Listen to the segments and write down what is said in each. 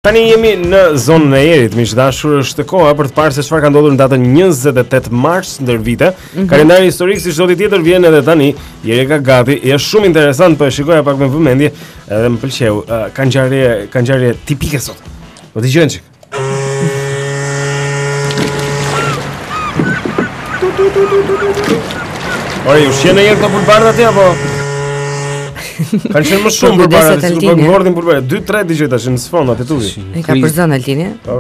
Tani jemi në zonën e Erit, miq dashur, është koha për të parë se çfarë ka ndodhur në datën 28 mars ndër vite. Kalendari historik si çdo ditë tjetër vjen edhe tani. Jeri ka gati, është shumë interesant, po e shikoja pak me vëmendje edhe më pëlqeu. Ka ngjarje tipike sot. Po dëgjojmë çik. Ore, ju shjen edhe këto bulvarda aty apo? Kanë qenë më shumë përpara se kur ngordhin përpara. 2-3 dëgjoj tash në sfond atë tuti. E ka për zonë Altini? Po.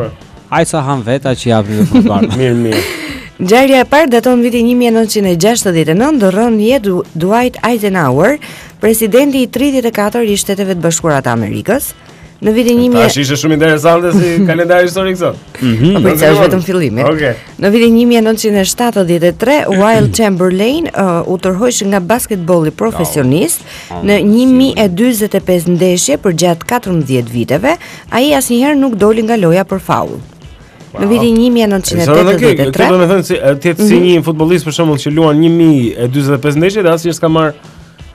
Ai sa han veta që japin në përpara. Mirë. Ngjarja e parë daton vitin 1969, ndorron jetë Dwight Eisenhower, presidenti i 34 i Shteteve të Bashkuara të Amerikës. Në vitin 1900 Tash ishte shumë interesante si kalendari historik sot. Po është vetëm fillimi. Okej. Në vitin 1973, Wilt Chamberlain u tërhoq nga basketbolli profesionist në 1045 ndeshje për gjatë 14 viteve. Ai asnjëherë nuk doli nga loja për faull. Në vitin 1983, kjo do të thënë se ti si një futbollist për shembull që luan 1045 ndeshje dhe asnjëherë s'ka marr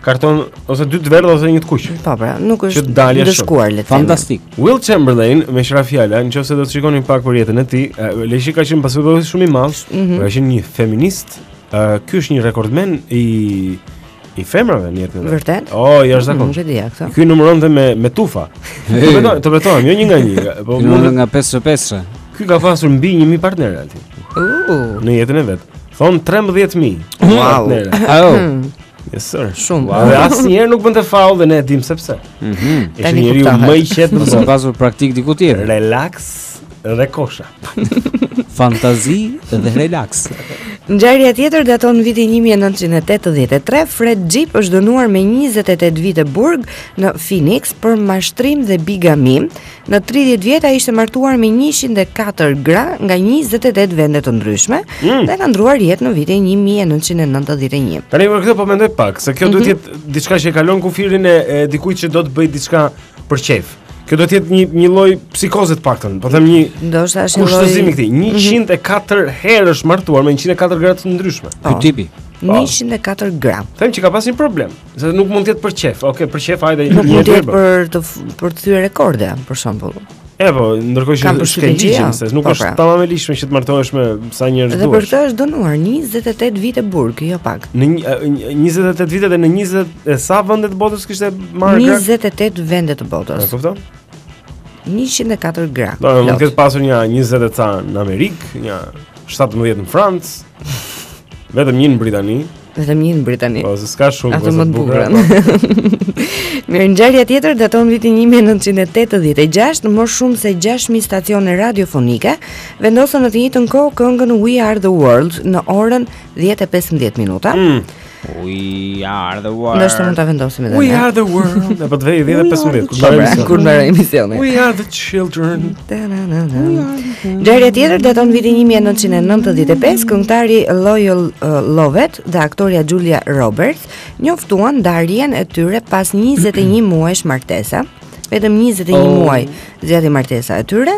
karton ose 2 të verdh ose 1 të kuq. Po pra, nuk është dëshkuar le të them. Fantastik. Wilt Chamberlain, me shra fjala, nëse do të shikoni pak për jetën e tij, Leshi ka qenë basketbollist shumë i madh, ka qenë një feminist, ky është një rekordmen i femrave në jetën e vet. Vërtet? Jashtëzakonisht. Ky numëronte me tufa. Të betohem, jo një nga një, po mund nga 5-5. Ky ka pasur mbi 1000 partnerë aty. Në jetën e vet. Thon 13000. Wow. Yes sir. Shumë. Dhe asnjëherë nuk bënte faull dhe ne e dim se pse. Ishte njeriu më i qetë mos ka pasur praktik diku tjetër. Relax dhe kosha. Fantazi dhe relax. Ngjarja tjetër daton vitin 1983. Fred Gipp është dënuar me 28 vite burg në Phoenix për mashtrim dhe bigami. Në 30 vjet ai ishte martuar me 104 gra nga 28 vende të ndryshme dhe ka ndruar jetë në vitin 1991. Tani për këtë po mendoj pak, se kjo duhet të jetë diçka që e kalon kufirin e dikujt që do të bëj diçka për qejf. Kjo do të jetë një lloj psikoze të paktën, po them një ndoshta është një lloj kushtozim i këtij. 104 herë është martuar me 104 gra të ndryshme. Ky tipi 104 gram. Them që ka pas një problem, se nuk mund të jetë për qejf. Okej, për qejf hajde një herë për të thyer rekorde, për shembull. Po, ndërkohë që është ligjin, se nuk është tamamelisht që të martohesh me sa njerëz duash. Dhe për këtë është dënuar 28 vite burg, jo pak. Në 28 vite dhe në 20 sa vende të botës kishte marrë gra? 28 vende të botës. E kupton? 104 gra. Do mund të ketë pasur një 20 e ca në Amerikë, një 17 në Francë, vetëm një në Britani. Po, se s'ka shumë. Atë më të bukur. Mirë, ngjarja tjetër daton vitin 1986, në më shumë se 6000 stacione radiofonike vendosën në të njëjtën kohë këngën We Are the World në orën 10:15 minuta. We are the world. Ndoshta mund ta vendosim edhe ne. We are the world. Ne po të vej 10:15. Kur mbaroj emisionin. We are the children. Ngjarja tjetër daton vitin 1995, këngëtari Loyal Lovett dhe aktoria Julia Roberts njoftuan ndarjen e tyre pas 21 muajsh martese. Vetëm 21 muaj zgjati martesa e tyre.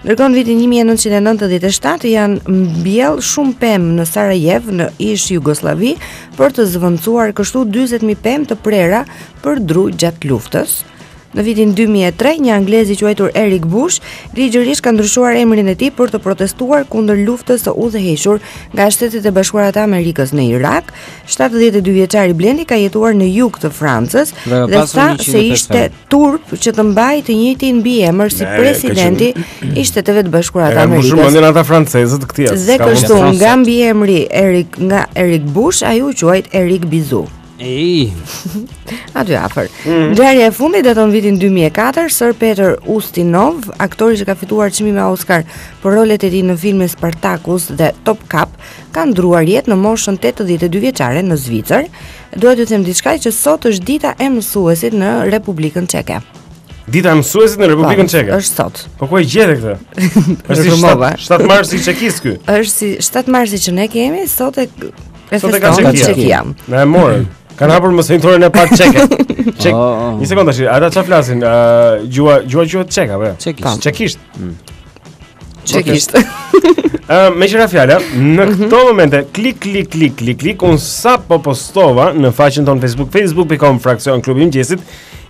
Ndërkohë në vitin 1997 janë mbjell shumë pemë në Sarajevo në ish Jugosllavi për të zvendosur kështu 40000 pemë të prera për dru gjatë luftës. Në vitin 2003, një anglez i quajtur Eric Bush ligjërisht ka ndryshuar emrin e tij për të protestuar kundër luftës së udhëhequr nga Shtetet e Bashkuara të Amerikës në Irak. 72 vjeçari Blendi ka jetuar në jug të Francës dhe tha se ishte turp që të mbajë të njëjtin mbiemër si presidenti i Shteteve të Bashkuara të Amerikës. Shumë ndjen ata francezët këtij. Dhe kështu nga mbiemri Eric Bush ai u quajt Eric Bizou. Aty afër. Ngjarja e fundit daton vitin 2004, Sir Peter Ustinov, aktori që ka fituar çmime Oscar për rolet e tij në filmin Spartacus dhe Top Cup, ka ndruar jetë në moshën 82 vjeçare në Zvicër. Dua t'ju them diçka që sot është dita e mësuesit në Republikën Çeke. Dita e mësuesit në Republikën Çeke. Është sot. Po ku e gjete këtë? Është si 7 mars i Çekis ky. Është si 7 marsi që ne kemi, sot e feston Çekia. Na e morën. Kanë hapur mësojtorin e parë çeke. Çek. Një sekondë tash, ata çfarë flasin? Gjua çeka apo? Çekisht. Çekisht. Me qëra fjala, në këto momente klik unë sa po postova në faqen tonë Facebook, facebook.com/klubi mëngjesit,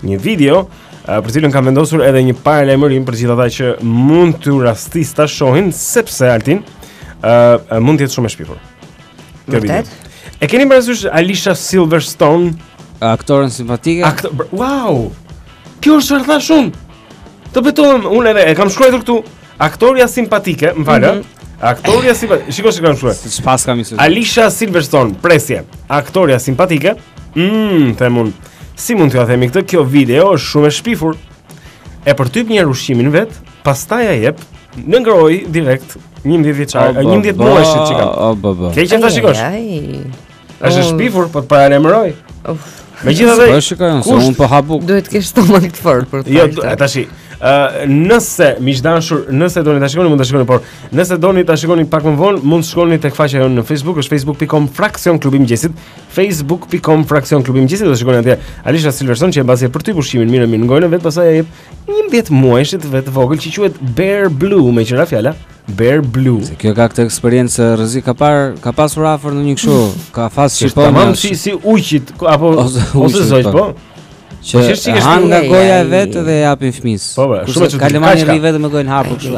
një video për cilën kam vendosur edhe një paralajmërim për gjithë ata që mund t'u rastis ta shohin, sepse Altin mund të jetë shumë e shpifur. Vërtet? E keni parasysh Alicia Silverstone, Aktoren simpatike? Wow! Kjo është çfarë thash unë. Të betohem, unë edhe e kam shkruar këtu. Aktoria simpatike, më falë. Aktoria simpatike. Shikoj se kam shkruar. Çfarë kam thënë? Alicia Silverstone, presje. Aktoria simpatike. Them unë. Si mund t'ja themi këtë? Kjo video është shumë e shpifur. E përtyp një ushqimin vet, pastaj ja jep në ngroj direkt 11 vjeçar, 11 muajshit që kam. Keq e ta shikosh. Është shpifur, po të paralajmëroj. Megjithatë, po shikojmë se unë po habuk. Duhet të kesh stomak të fortë për të. Jo, tash. Nëse miqdashur, nëse doni ta shikoni, mund ta shikoni, por nëse doni ta shikoni pak më vonë, mund të shkoni tek faqja jonë në Facebook, është facebook.com/klubi mëngjesit, facebook.com/klubi mëngjesit, do të shikoni atje Alicia Silverstone që mbasi e përtyp ushqimin mirë në gojën e vet, pastaj ai jep 11 muajshit vet vogël që quhet Bear Blue, me qira fjala Bear Blue. Se kjo ka këtë eksperiencë rrezik, ka pasur afër në një kështu, ka fas shipon. Tamam si ujqit apo ose zoj po. Që han nga goja e vet dhe japin fëmis. Po, shumë çuditshëm. Kalemani rri vetëm me gojën hapur kështu.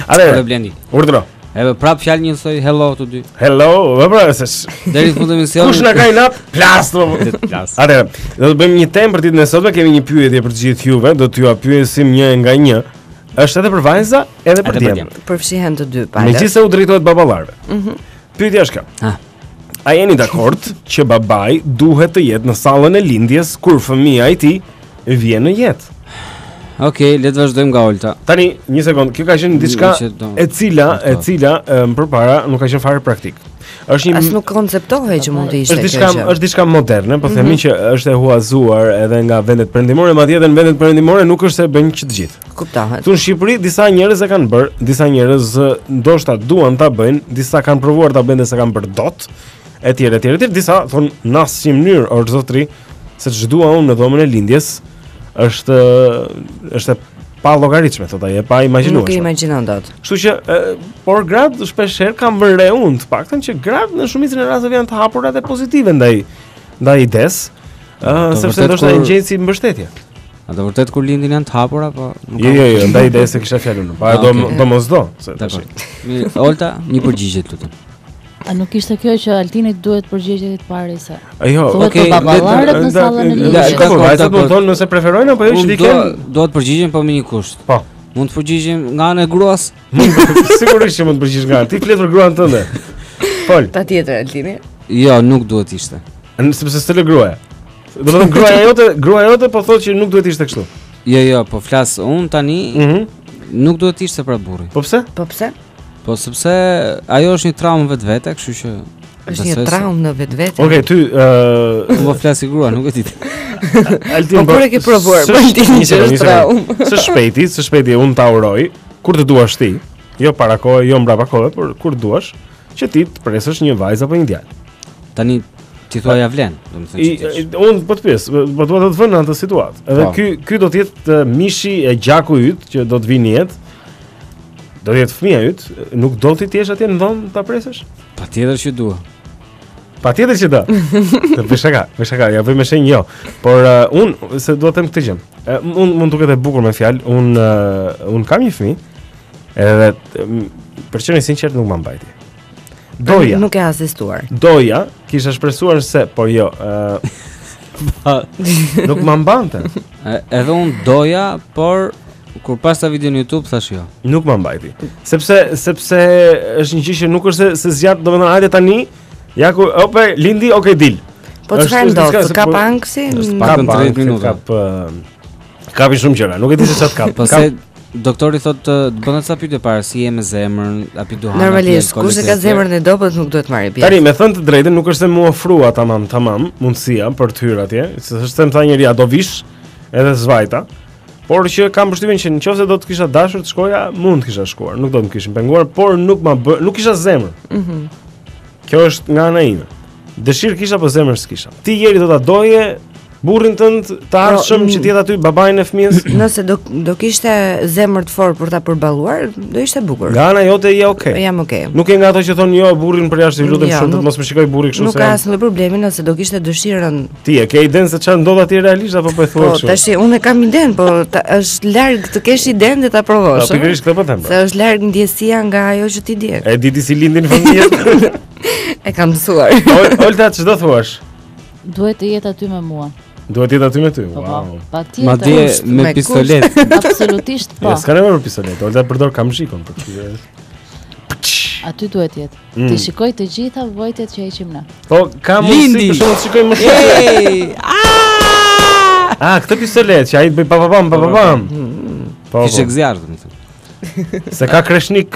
Atëherë, Blendi. Urdhëro. Edhe prap fjalë një thoj hello të dy. Hello, vëbra se. Deri në fund të emisionit. Kush na ka inap? Plast. Atëherë, do të bëjmë një temë për ditën e sotme, kemi një pyetje për të gjithë juve, do t'ju pyesim një nga një. Është edhe për vajza, edhe për djem. Përfshihen të dy palët. Megjithëse u drejtohet baballarëve. Pyetja është kjo. A jeni dakord që babai duhet të jetë në sallën e lindjes kur fëmia i tij vjen në jetë? Okej, le të vazhdojmë nga Olta. Tani, një sekond, kjo ka qenë diçka e cila përpara nuk ka qenë fare praktik. Është një as nuk konceptohej që mund të ishte kjo. Është diçka moderne, po themi që është e huazuar edhe nga vendet perëndimore, madje edhe në vendet perëndimore nuk është se bëjnë që të gjithë. Kuptohet. Tu në Shqipëri disa njerëz e kanë bërë, disa njerëz ndoshta duan ta bëjnë, disa kanë provuar ta bëjnë dhe s'e kanë bërë dot. Etj, disa thonë në asnjë mënyrë, o zotri, se ç'dua unë në dhomën e lindjes është pa llogaritshme, thotë ai, pa imagjinueshme. Nuk e imagjinon dot. Kështu që por gratë shpeshherë kam vënë re unë, të paktën që gratë në shumicën e rasteve janë të hapura dhe pozitive ndaj ides, sepse ndoshta e gjejnë si mbështetje. A do vërtet kur lindin janë të hapura apo nuk? Jo, ndaj ides se kisha fjalën. Pa domosdo, se tash. Mirë, Olta, një përgjigje lutem. A nuk ishte kjo që Altini duhet përgjigjet të parë sa? Jo, okay. Baballarët në sallën e lindjes. Vajzat mund thonë nëse preferojnë apo jo që diken. Do të përgjigjem po me një kusht. Po. Mund të përgjigjem nga ana e gruas? Sigurisht që mund të përgjigjesh nga. Ti flet për gruan tënde. Fol. Patjetër Altini. Jo, nuk duhet ishte. Sepse s'e lë gruaja. Do të thonë gruaja jote po thotë që nuk duhet ishte kështu. Jo, po flas unë tani. Nuk duhet ishte pra burri. Po pse? Po sepse ajo është një traumë vetvete, kështu që është një traumë në vetvete. Okej, ty po flasi grua, nuk e di. Altin po e ke provuar, po Altini është traumë. Së shpejti unë ta uroj, kur të duash ti, jo para kohë, jo mbrapa kohë, por kur duash, që ti të presësh një vajzë apo një djalë. Tani ti thua ja vlen, domethënë. Unë po të pyes, po dua të të vënë në atë situatë. Edhe ky do të jetë mishi e gjaku yt që do të vinë në jetë. Do jetë fëmia yt, nuk do ti jesh atje në dhomë ta presësh? Patjetër që dua. Patjetër që do. Të bësh shaka, ja bëj me shenjë jo. Por unë se dua të them këtë gjë. Unë mund duket e bukur me fjalë, unë kam një fëmijë, edhe për qenë sinqert nuk më mbajti. Doja. Nuk e asistuar. Doja, kisha shpresuar se, por jo, nuk më mbante. Edhe unë doja, por kur pas ta video në YouTube thash jo. Nuk më mbajti. Sepse është një gjë që nuk është se zgjat, domethënë hajde tani, ja ku lindi, okay dil. Po çfarë ndodh? Ka anksi? Ka 30 minuta. Kapi shumë gjëra, nuk e di se çfarë ka. Po se doktori thotë të bën ca pyetje para si je me zemrën, api duhan. Normalisht, kush e ka zemrën e dobët nuk duhet marrë pjesë. Tani, me thënë të drejtën, nuk është se mua ofrua tamam mundësia për të hyrë atje, se është them tha njëri, do vish edhe zvajta. Por që kam përshtypjen që nëse do të kisha dashur të shkoja, mund të kisha shkuar, nuk do të më kishin penguar, por nuk kisha zemër. Kjo është nga ana ime. Dëshirë kisha, po zemër s'kisha. Ti jeri do ta doje burrin tënd të ardhshëm që të jetë aty babain e fëmijës? Nëse do kishte zemër të fortë për ta përballuar, do ishte bukur. Nga ana jote je okay. Jam okay. Nuk e nga ato që thonë jo burrin për jashtë, ju lutem shumë të mos më shikoj burri kështu se. Nuk ka asnjë problem nëse do kishte dëshirën. Ti e ke idenë se çfarë ndodh atje realisht apo po e thua kështu? Po tash unë kam idenë, po është larg të kesh idenë dhe ta provosh. Po pikërisht këtë po them. Se është larg ndjesia nga ajo që ti di. E di ti si lindin fëmijët? E kam mësuar. Olta, ç'do thuash? Duhet të jetë aty me mua. Duhet të jetë aty me ty. Wow. Patjetër. Madje me pistolet. Absolutisht po. Ja, s'ka nevojë për pistolet. Olta përdor kamshikon për këtë. Aty duhet jetë. Ti shikoj të gjitha vojtet që heqim ne. Po, ka mundësi për shkak të shikoj më shumë. Këtë pistolet që ai bëj papapam. Po. Kishte gzjarr, domethënë. Se ka kreshnik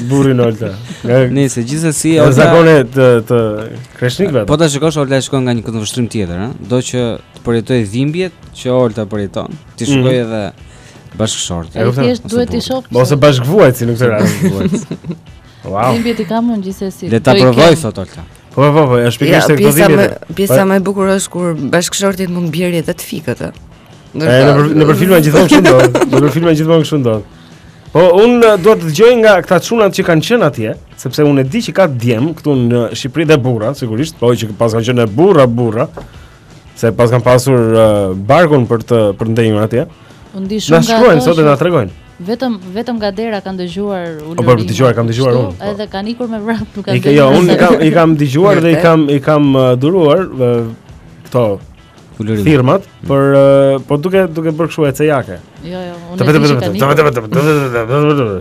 burrin Olta. Nëse gjithsesi Olta zakone të kreshnikëve. Po ta shikosh Olta shkon nga një këndvështrim tjetër, do që të përjetoj dhimbjet që Olta përjeton. Ti shikoj edhe bashkëshorti. Thjesht duhet të shoh. Ose bashkëvuajtsi në këtë rast. Wow. Dhimbjet I kam unë gjithsesi. Le ta provoj thot Olta. Po, është pikërisht këto dhimbje. Pjesa më e bukur është kur bashkëshortit mund bjerë edhe të fikët. Në për filma gjithmonë kështu ndodh. Po unë do të dëgjoj nga këta çunat që kanë qenë atje, sepse unë e di që ka djem këtu në Shqipëri dhe burra, sigurisht, po që pas kanë qenë burra, se pas kanë pasur barkun për ndenjur atje. Unë di shumë nga ato. Na shkruajnë sot dhe na tregojnë. Vetëm nga dera kanë dëgjuar ulërinë. Po dëgjuar, kam dëgjuar unë. Edhe kanë ikur me vrap, nuk kanë. Jo, unë I kam dëgjuar dhe I kam duruar këto firmat por duke bërë kështu e cejake. Jo, unë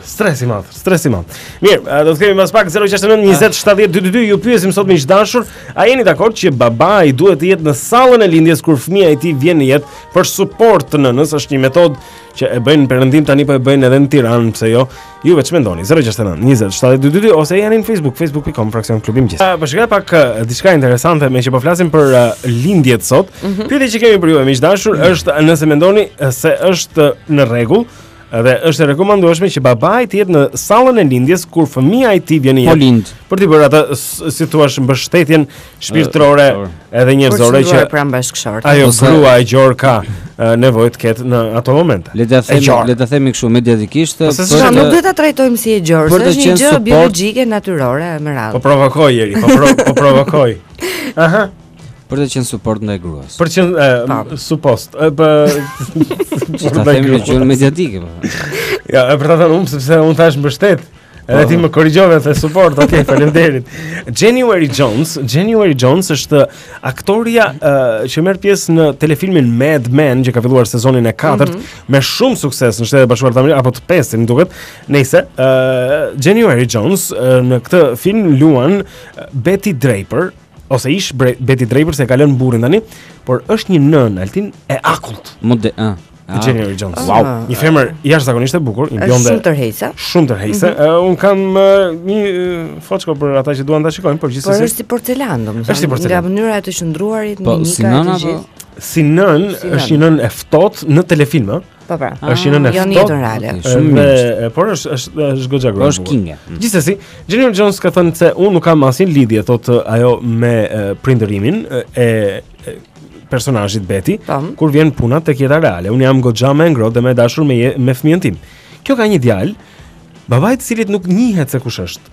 Stres I madh. Mirë, do të kemi mas pak 069 20 70 222. Ju pyesim sot miq dashur, a jeni dakord që babai duhet të jetë në sallën e lindjes kur fëmia I tij vjen në jetë për suport të nënës? Është një metodë që e bëjnë perëndim tani, po e bëjnë edhe në Tiranë, pse jo? Juve ç'mendoni? 069 20 70 222 ose jeni në Facebook, facebook.com/klubi mëngjes. Po shikoj pak diçka interesante me që po flasim për lindjet sot. Pyetja që kemi për ju miq dashur është nëse mendoni se është në rregull dhe është e rekomandueshme që babai të jetë në sallën e lindjes kur fëmia I tij vjen në jetë. Për të bërë atë si thua mbështetjen shpirtërore edhe njerëzore që pranë bashkëshortit. Ajo grua e gjor ka nevojë të ketë në ato momente. Le ta themi kështu mediatikisht, nuk duhet ta trajtojmë si e gjor, është një gjë biologjike natyrore me radhë. Po provokoj Jeri, po provokoj. Aha. Për të qenë suport ndaj gruas. Për të qenë supost. Ta themi gjë mediatike po. Ja, për ta thënë sepse unë thash mbështet. Edhe ti më korrigjove the support, okay, faleminderit. January Jones është aktoria që merr pjesë në telefilmin Mad Men, që ka filluar sezonin e 4 me shumë sukses në Shtetet Bashkuara të Amerikës, apo të 5, më duket. Nëse January Jones në këtë film luan Betty Draper, ose ish Betty Draper se ka lënë burrin tani, por është një nën Altin e akullt. January Jones. Wow, një femër jashtëzakonisht e bukur, një blonde. Shumë tërheqëse. Un kam një foçko për ata që duan ta shikojnë, por gjithsesi. Por është si porcelan, domethënë. Nga mënyra e të qëndruarit, mimika e gjithë. Si nën, është një nën e ftohtë në telefilm, Po pra. Është një nën e ftohtë. Shumë mirë. Por është goxha grosh. Është kinge. Gjithsesi, January Jones ka thënë se unë nuk kam asnjë lidhje, thotë ajo, me prindërimin e personazhit Betty, kur vjen puna tek jeta reale. Unë jam goxha më ngrohtë dhe më dashur me fëmijën tim. Kjo ka një djalë, babai I cilit nuk njihet se kush është.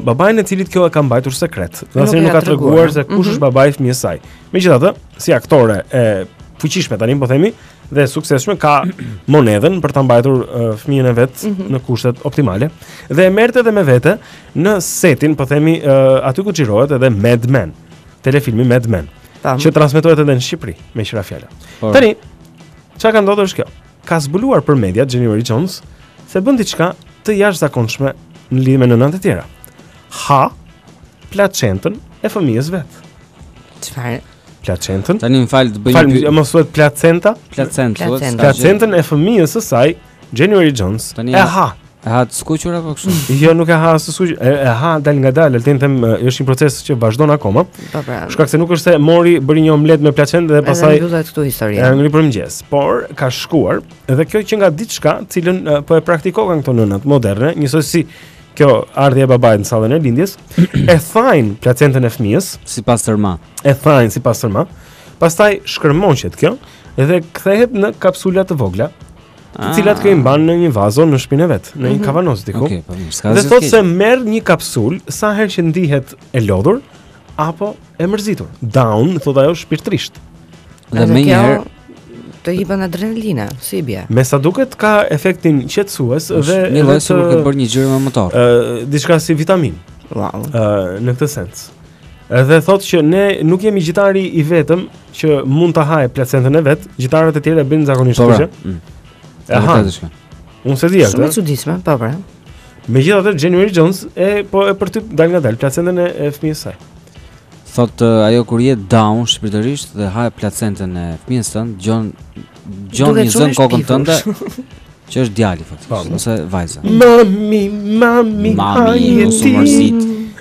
Babain e cilit kjo e ka mbajtur sekret. Asnjë nuk ka treguar se kush është babai I fëmijës saj. Megjithatë, si aktore e fuqishme tani po themi dhe suksesshme, ka monedhën për ta mbajtur fëmijën e vet në kushtet optimale dhe e merrte edhe me vete në setin, po themi, aty ku xhirohet edhe Mad Men, telefilmi Mad Men. Që transmetohet edhe në Shqipëri, me qira fjala. Tani, çka ka ndodhur është kjo? Ka zbuluar për media January Jones se bën diçka të jashtëzakonshme në lidhje me nënat e tjera. Ha placentën e fëmijës vet. Çfarë? Placentën? Tani më fal të bëj një mos thuhet placenta? Placentën e fëmijës së saj, January Jones. E ha. E ha të skuqur apo kështu? Jo, nuk e ha të skuqur. E ha dal nga dal, them, është një proces që vazhdon akoma. Shkak se nuk është se bëri një omlet me placentë dhe pastaj mbyllet këtu historia. Ngri për mëngjes, por ka shkuar edhe kjo që nga diçka, cilën po e praktikokan këto nënat moderne, njësoj kjo ardhja e babait në sallën e lindjes, e thajnë placentën e fëmijës sipas tërma. E thajnë sipas tërma. Pastaj shkërmoqet kjo dhe kthehet në kapsula të vogla, të cilat i mban në një vazo në shtëpinë vet, në një kavanoz diku. Okej, po mirë. Dhe thotë se merr një kapsul sa herë që ndihet e lodhur apo e mërzitur. Down, thotë ajo shpirtërisht. Dhe më njëherë të jepën adrenalina, si bie. Me sa duket ka efektin qetësues dhe një lloj sikur ke bërë një xhiro me motor. Diçka si vitamin. Wow. Në këtë sens. Dhe thotë që ne nuk jemi gjitari i vetëm që mund ta hajë placentën e vet, gjitarat e tjerë e bëjnë zakonisht kështu. Unë se di atë. Shumë e çuditshme, po pra. Megjithatë January Jones e për ty dal nga dal placentën e fëmijës saj. Thot ajo kur je down shpirtërisht dhe ha placentën e fëmijës tënd, gjon një zën kokën tënde, që është djali faktikisht, ose vajza. Mami, hajeti.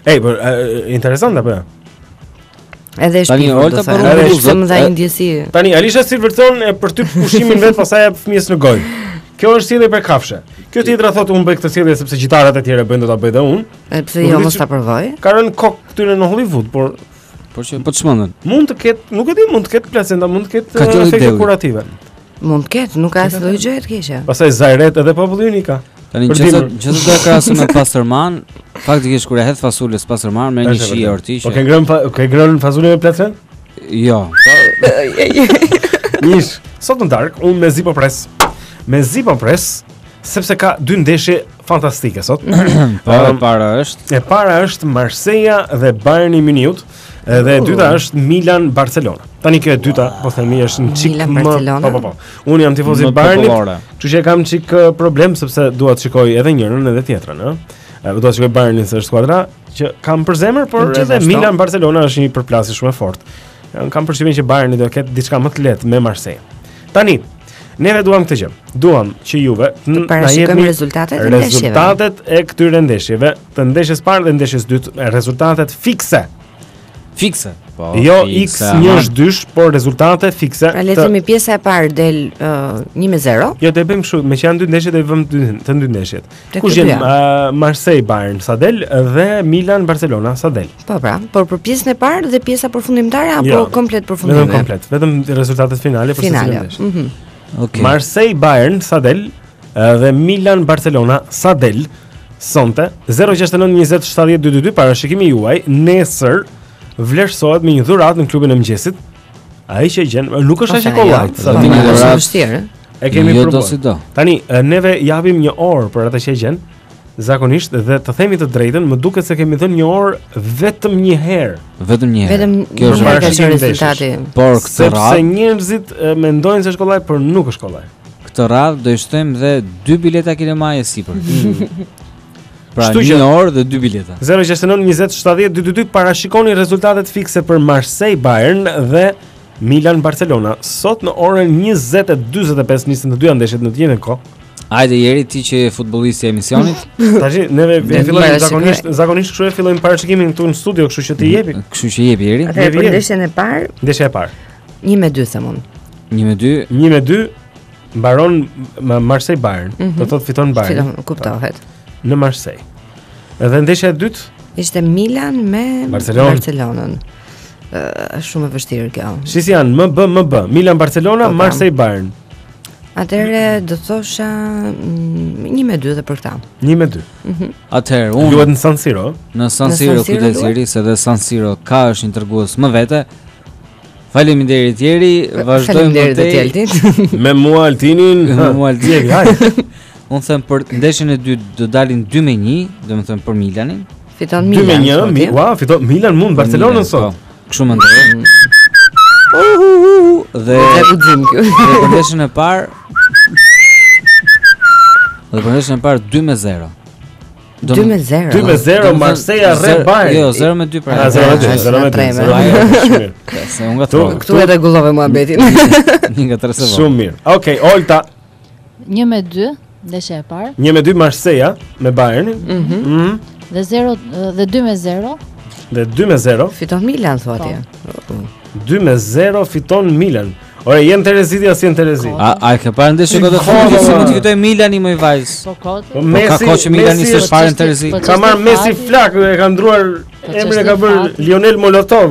Ej, por interesant apo? Edhe shpirtërisht, edhe shumë dha ndjesi. Tani Alisha Silverton e për ty pushimin vet pastaj jep fëmijës në gojë. Kjo është sjellje për kafshë. Kjo tjetra thotë unë bëj këtë sjellje sepse qitarat e tjerë bëjnë do ta bëj edhe unë. Pse jo mos ta provoj? Ka rënë kokë këtyre në Hollywood, por që po të çmendën. Mund të ketë, nuk e di, mund të ketë placenta, mund të ketë efekte kurative. Mund të ketë, nuk ka asnjë gjë të keqe. Pastaj Zairet edhe populli unika. Tani gjithë do të krahasim me pastërman, faktikisht kur e hedh fasulës pastërman me një shi ortiqe. Po ke ngrënë fasulën me placent? Jo. Nish, sot në darkë unë me zi po pres. Me zi po pres sepse ka dy ndeshje fantastike sot. Po e para është Marseilla dhe Bayern Munich. Dhe e dyta është Milan Barcelona. Tani kjo e dyta, po themi është një çik më. Po. Unë jam tifoz i Bayernit, kështu që kam çik problem sepse dua të shikoj edhe njërin edhe tjetrën, ëh. Dua të shikoj Bayernin se është skuadra që kam për zemër, por edhe Milan Barcelona është një përplasje shumë e fortë. Kam përshtypjen që Bayerni do të ketë diçka më të lehtë me Marseille. Tani, neve duam këtë gjë. Duam që Juve na jepni rezultatet e këtyre ndeshjeve, të ndeshjes parë dhe ndeshjes dytë, rezultatet fikse. Fikse. Po. Jo X1-2, por rezultate fikse. Pra le të themi pjesa e parë del 1-0. Jo, do e bëjmë kështu, me që janë dy ndeshje do i vëmë të dy ndeshjet. Kush janë Marseille Bayern sa del dhe Milan Barcelona sa del. Po pra, por për pjesën e parë dhe pjesa përfundimtare apo komplet përfundimtare? Vetëm komplet, vetëm rezultatet finale për secilin ndeshje. Okej. Marseille Bayern sa del dhe Milan Barcelona sa del sonte 069 20 70 222 parashikimi juaj nesër vlerësohet me një dhuratë në klubin e mëngjesit. Ai që gjen, nuk është as i kollajt, sa vini është vështirë. E kemi provuar. Tani neve japim një orë për atë që gjen. Zakonisht dhe të themi të drejtën, më duket se kemi dhënë një orë vetëm një herë. Vetëm një herë. Vetëm kjo është rezultati. Por këtë radhë sepse njerëzit mendojnë se është kollaj, por nuk është kollaj. Këtë radhë do i shtojmë dhe 2 bileta kinemaje sipër. Pra një orë dhe 2 bileta. 069 20 70 222 parashikoni rezultatet fikse për Marseille Bayern dhe Milan Barcelona sot në orën 20:45 nisën të dyja ndeshjet në të njëjtën kohë. Hajde Jeri, ti që je futbollisti i emisionit. Tash neve fillojmë zakonisht kështu e fillojmë parashikimin këtu në studio, kështu që ti jepi. Kështu që jepi Jeri. Atëherë për ndeshjen e parë. Ndeshja e parë. 1-2 them unë. 1-2 mbaron Marseille Bayern. Do thotë fiton Bayern. Kuptohet. Në Marseille. Edhe ndeshja e dytë ishte Milan me Barcelonën. Shumë e vështirë kjo. Si janë MB Milan Barcelona, Marseille Bayern. Atëherë do thosha 1-2 dhe për këtë. 1-2. Atëherë unë luhet në San Siro. Në San Siro kujdes Jeri, se dhe San Siro ka është një tregues më vete. Faleminderit Jeri, vazhdojmë te me mua Altinin. Me mua Altinin. Unë them për ndeshjen e dytë do dalin 2-1, domethënë për Milanin. Fiton Milan. 2-1, fiton Milan mund Barcelonën sot. Kështu mendoj. Dhe për ndeshjen e parë 2-0. 2-0 Marseilla rre Bayern. Jo, 0-2 pra. 0-2. Se unë gatrova. Këtu e rregullove muhabetin. Një nga 3 sekonda. Shumë mirë. Okej, Olta. 1-2, ndeshja e parë. 1-2 Marseilla me Bayernin. Dhe 2-0. Dhe 2-0 fiton Milan thotë. 2-0 fiton Milan. Ore, jenë Tereziti as jenë Terezi. A ke parë ndeshje këtë fundit si mund të fitoj Milani më i vajz? Po ka koçë Milani se parën Terezi. Ka marr Messi flak, e ka ndruar emrin e ka bër Lionel Molotov.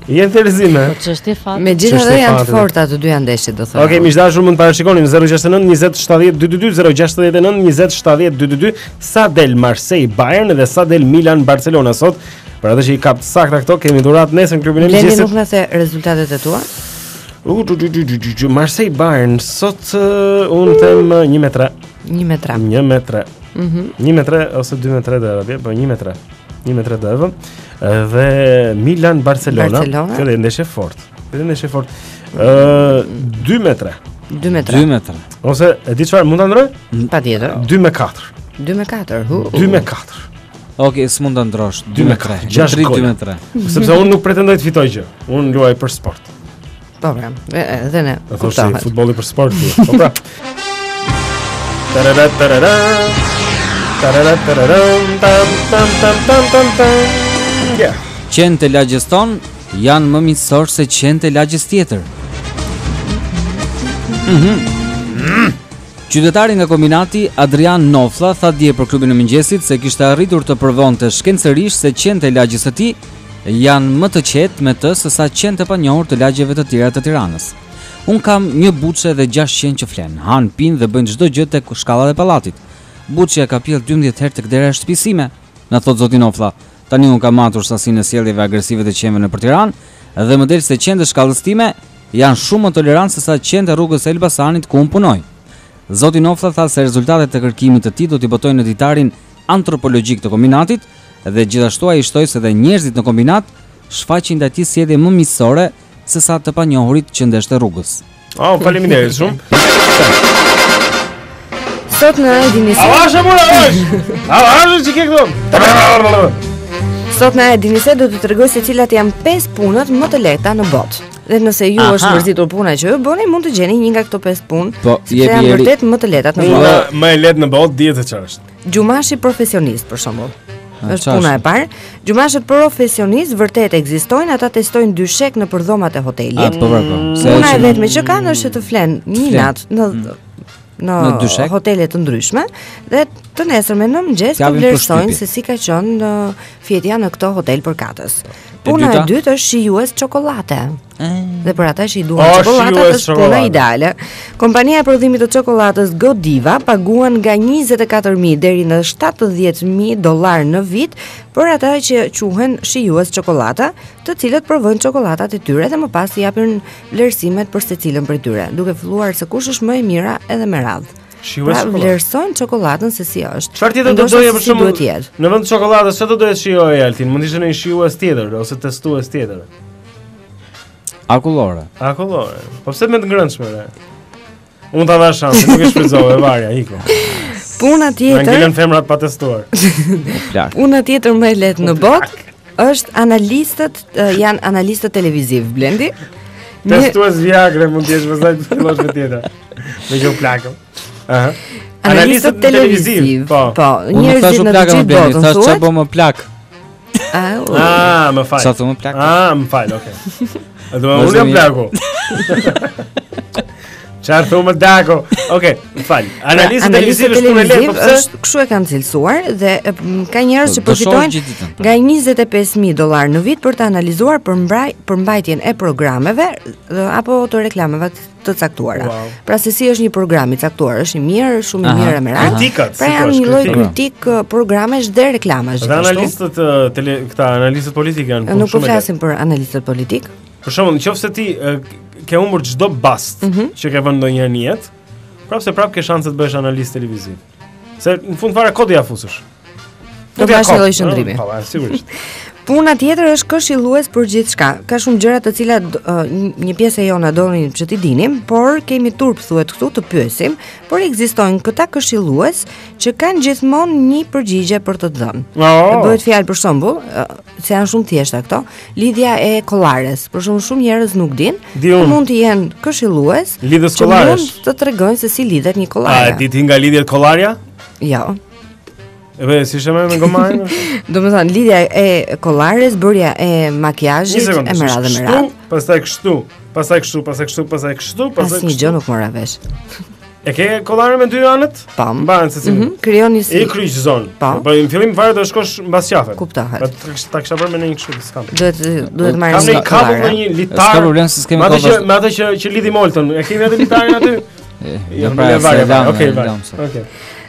Jenë thellëzime. Ç'është fat? Megjithatë janë të forta të dyja ndeshjet, do thënë. Okej, miqdashur, mund të parashikoni 069 20 70 222 069 20 70 222 sa del Marseille Bayern dhe sa del Milan Barcelona sot. Për atë që i kap sakta këto, kemi dhuratë nesër në klubin e Blendi mëngjesit. nuk na the rezultatet e tua? Marseille Bayern sot unë them 1-3. 1-3. 1-3. 1-3 ose 2-3 do të po 1-3. 1-3 do të dhe Milan Barcelona. Kjo është ndeshje fort. Kjo është ndeshje fort. 2-3. 2-3. Ose e di çfarë mund ta ndroj? Patjetër. 2-4. 2-4. 2-4. Okej, s'mund ta ndrosh. 2-3. 6-3. Sepse unë nuk pretendoj të fitoj gjë. Unë luaj për sport. Po pra, edhe ne. Kuptohet. Futbolli për sport. Po pra. Tarara tarara. Tarara tarara. Tam tam tam tam tam tam. Ja. Qenë të lagjes ton janë më miqësor se qenë të lagjes tjetër. Qytetari nga kombinati Adrian Nofla tha dje për klubin e mëngjesit se kishte arritur të provonte shkencërisht se qenë të lagjes së tij janë më të qetë me të se sa qenë të panjohur të lagjeve të tjera të Tiranës. Un kam një buçe dhe 6 qenë që flen, han, pinë dhe bëjnë çdo gjë tek shkalllat e pallatit. Buçja ka pjell 12 herë tek dera e shtëpisë sime, na thot zoti Nofla. Tani un kam matur sasinë e sjelljeve agresive të qenëve nëpër Tiranë dhe më del se qenë të shkallës time janë shumë më tolerantë se sa qenë të rrugës së Elbasanit ku un punoj. Zoti Nofla tha se rezultatet e kërkimit të tij do t'i botojnë në ditarin antropologjik të kombinatit dhe gjithashtu ai shtoi se dhe njerëzit në kombinat shfaqin ndaj tij sjellje më miqësore se sa të panjohurit që ndeshte rrugës. Faleminderit shumë. Sot në dini se Avasha mura avash. Avash që ke këtu. Sot në dini se do të tregoj se cilat janë 5 punët më të lehta në botë. Dhe nëse ju është mërzitur puna që ju bëni, mund të gjeni një nga këto 5 punë. Po, janë vërtet më të lehta në botë. Më e lehtë në botë dihet se çfarë është. Gjumashi profesionist për shembull. Është puna e parë. Gjumashët profesionistë vërtet ekzistojnë, ata testojnë dyshek në përdhomat e hotelit. Puna e vetme që kanë është të flen një natë në hotele të ndryshme dhe të nesërmen në mëngjes të vlerësojnë se si ka qenë fjetja në këto hotel përkatës. Puna e dytë është shijues çokoladate. Dhe për ata që i duan çokoladata është puna ideale. Kompania e prodhimit të çokoladës Godiva paguan nga 24.000 deri në $70.000 në vit për ata që quhen shijues çokolata, të cilët provojnë çokoladat e tyre dhe më pas i japin vlerësimet për secilën prej tyre, duke filluar se kush është më e mira edhe me radhë. Pra vlerësojnë çokoladën se si është. Çfarë tjetër do doje për shembull? Në vend të çokoladës çfarë do doje të shijojë Altin? Mund të ishte një shijues tjetër ose testues tjetër. Akullore. Po pse më të ngrëndshme re? Unë ta dha shansin, nuk e shfrytëzove varja, iko. Puna tjetër. Në ngjelen femrat pa testuar. Puna tjetër më e lehtë në botë është janë analistët televiziv, Blendi. Testues Viagra mund të jesh pastaj të fillosh me tjetër. Me kjo plakën. Analistët televiziv. Po, njerëzit në të gjithë botën thuhet. Çfarë bë më plak? Më fal. Çfarë më plak? Më fal, okay. Do unë jam plaku. Çfarë thonë Dako? Okej, fal. Analistët televiziv është punë lehtë, është kështu e kanë cilësuar dhe ka njerëz që përfitojnë nga $25.000 në vit për të analizuar përmbajtjen e programeve apo të reklameve të caktuara. Pra se si është një program i caktuar, është i mirë, shumë i mirë me radhë. Pra janë një lloj kritik programesh dhe reklamash. Dhe analistët këta analistët politikë janë shumë. Nuk po flasim për analistët politik. Për shembull, nëse ti ke humbur çdo bast që ke vënë ndonjëherë në jetë, prapë ke shanse të bëhesh analist televiziv. Se në fund fare kodi ja fusësh. Do të bash një lloj shndrimi. Po, sigurisht. Puna tjetër është këshillues për gjithçka. Ka shumë gjëra të cilat një pjesë e jona donin që t'i dinim, por kemi turp thuhet këtu të pyesim, por ekzistojnë këta këshillues që kanë gjithmonë një përgjigje për të dhënë. Bëhet fjalë për shembull, se janë shumë thjeshta këto, lidhja e kollares. Për shembull, shumë njerëz nuk dinë, mund të jenë këshillues që mund të tregojnë se si lidhet një kollare. A di ti nga lidhjet kollarja? Jo. Si shëmë me gomarë? Do më thonë, lidhja e kollares, bërja e makiazhit, e me radhë. Pastaj kështu. Asnjë gjë nuk mora vesh. E ke kollarin me 2 anët? Pam. Mbahen se si. Krijon një E kryqëzon. Po. Po në fillim fare do shkosh mbas qafet. Kuptohet. Ta kisha bërë me një kështu s'kam. Duhet marrë Kam një kabull me kollare. një S'ka litar. problem se s'kemi Me kohë. atë që lidhi Molton. E kemi atë litarin aty? Jo, pra, se lam. Okej, lam. Okej.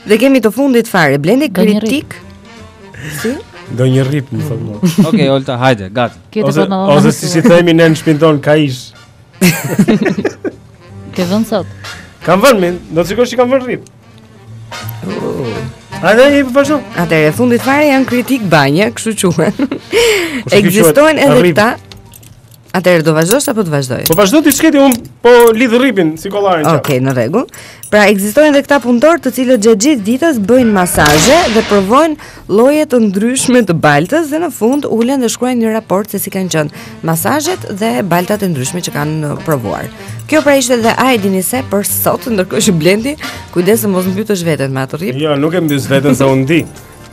Dhe kemi të fundit fare, Blendi Do një kritik. Si? Do një rip, më thot mua. Okej, Olta, hajde, gati. Ose si themi ne në shpinton kaish. Ke vënë sot. Kam vënë min, do të shikosh që kam vënë rip. Hajde, i vazhdo. Atëherë fundit fare janë kritik banje, kështu quhen. Kush e Ekzistojnë quhet? edhe Rip. këta. Atëherë do vazhdosh apo të vazhdoj? Po vazhdo ti çketi un po lidh rripin si kollarin çfarë. Okej, në rregull. Pra ekzistojnë edhe këta punëtorë të cilët gjatë gjithë ditës bëjnë masazhe dhe provojnë lloje të ndryshme të baltës dhe në fund ulen dhe shkruajnë një raport se si kanë qenë masazhet dhe baltat e ndryshme që kanë provuar. Kjo pra ishte dhe a e dini se për sot, ndërkohë që Blendi, kujdes se mos mbytësh veten me atë rrip. Jo, nuk e mbys veten se un di.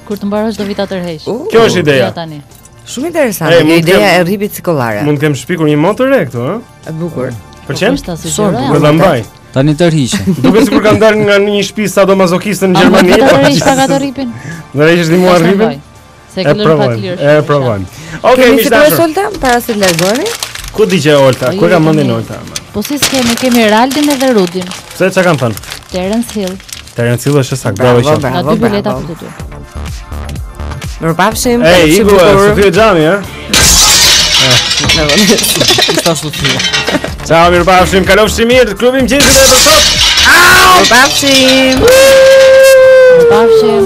Kur të mbarosh do vi ta tërheq. Kjo është ideja. Ja tani. Shumë interesante, mund ideja t'kem- e rripit si kollare. Mund të kem shpikur një motor re këtu, ë? E bukur. Pëlqen? Është ta Do sugjeroj. ta mbaj. Tani tërhiqe. Duke sikur kam dalë nga një shtëpi sadomasokiste në Gjermani. Gjermani. Ta tërheq pak atë rripin. Në rrejesh di mua rripin? Se E ke lënë pak provojmë. lirë. E provojmë. Okej, Kemi miq fituar dashur. Solta para se të largoheni? Ku diqe Olta? Po, Ku jo, ka tani- mendin Olta? Po si kemi Raldin edhe Rudin. Pse çka kanë thënë? Terence Hill. Terence Hill është saktë. Bravo qoftë. Ka dy bileta për të dy. Mirupafshim. Ej, që Igu, bukur. Sofia Xhami, ë? Sta Sofia. Ciao, mirupafshim. Kalofshi mirë, klubi mëngjesit edhe për sot. Mirupafshim. Pafshim.